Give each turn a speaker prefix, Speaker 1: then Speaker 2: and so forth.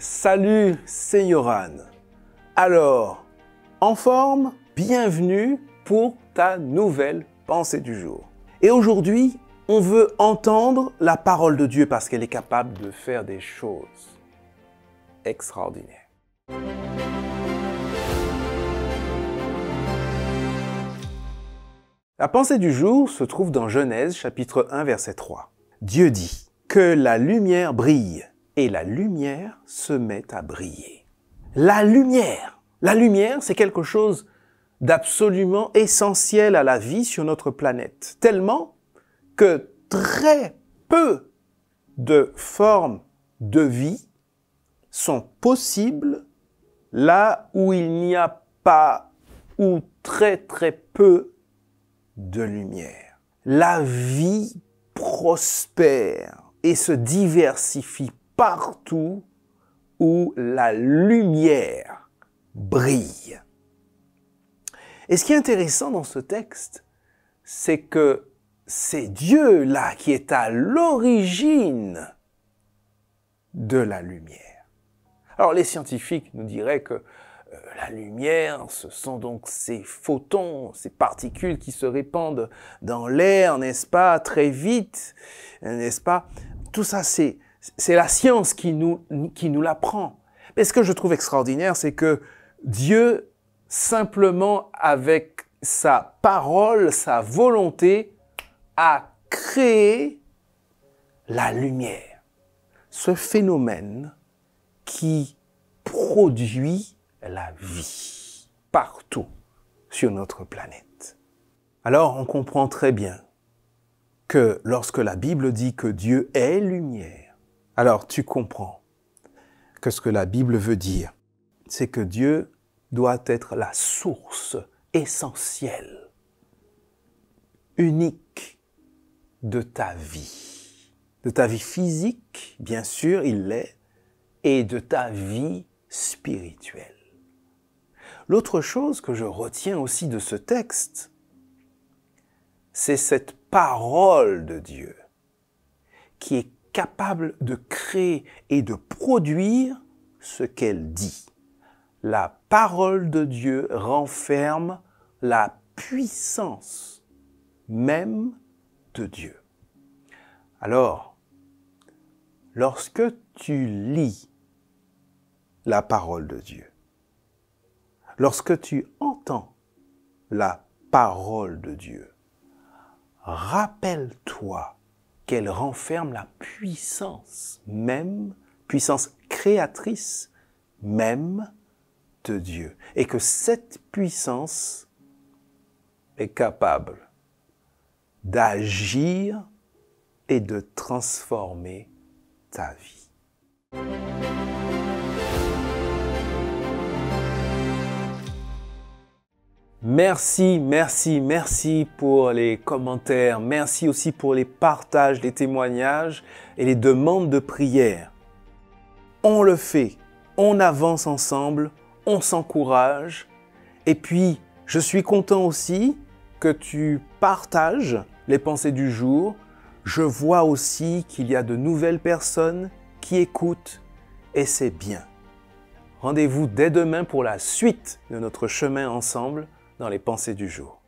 Speaker 1: Salut, c'est Yoran. Alors, en forme? Bienvenue pour ta nouvelle pensée du jour. Et aujourd'hui, on veut entendre la parole de Dieu parce qu'elle est capable de faire des choses extraordinaires. La pensée du jour se trouve dans Genèse chapitre 1 verset 3. Dieu dit que la lumière brille et la lumière se met à briller. La lumière, c'est quelque chose d'absolument essentiel à la vie sur notre planète, tellement que très peu de formes de vie sont possibles là où il n'y a pas ou très peu de lumière. La vie prospère et se diversifie partout où la lumière brille. Et ce qui est intéressant dans ce texte, c'est que c'est Dieu là qui est à l'origine de la lumière. Alors les scientifiques nous diraient que la lumière, ce sont donc ces photons, ces particules qui se répandent dans l'air, n'est-ce pas, très vite, n'est-ce pas? Tout ça, c'est la science qui nous l'apprend. Mais ce que je trouve extraordinaire, c'est que Dieu, simplement avec sa parole, sa volonté, a créé la lumière. Ce phénomène qui produit la vie partout sur notre planète. Alors, on comprend très bien que lorsque la Bible dit que Dieu est lumière, alors tu comprends que ce que la Bible veut dire, c'est que Dieu doit être la source essentielle, unique de ta vie. De ta vie physique, bien sûr, il l'est, et de ta vie spirituelle. L'autre chose que je retiens aussi de ce texte, c'est cette parole de Dieu qui est capable de créer et de produire ce qu'elle dit. La parole de Dieu renferme la puissance même de Dieu. Alors, lorsque tu lis la parole de Dieu, lorsque tu entends la parole de Dieu, rappelle-toi qu'elle renferme la puissance même, puissance créatrice même de Dieu. Et que cette puissance est capable d'agir et de transformer ta vie. Merci pour les commentaires. Merci aussi pour les partages, les témoignages et les demandes de prière. On le fait, on avance ensemble, on s'encourage. Et puis, je suis content aussi que tu partages les pensées du jour. Je vois aussi qu'il y a de nouvelles personnes qui écoutent et c'est bien. Rendez-vous dès demain pour la suite de notre chemin ensemble dans les pensées du jour.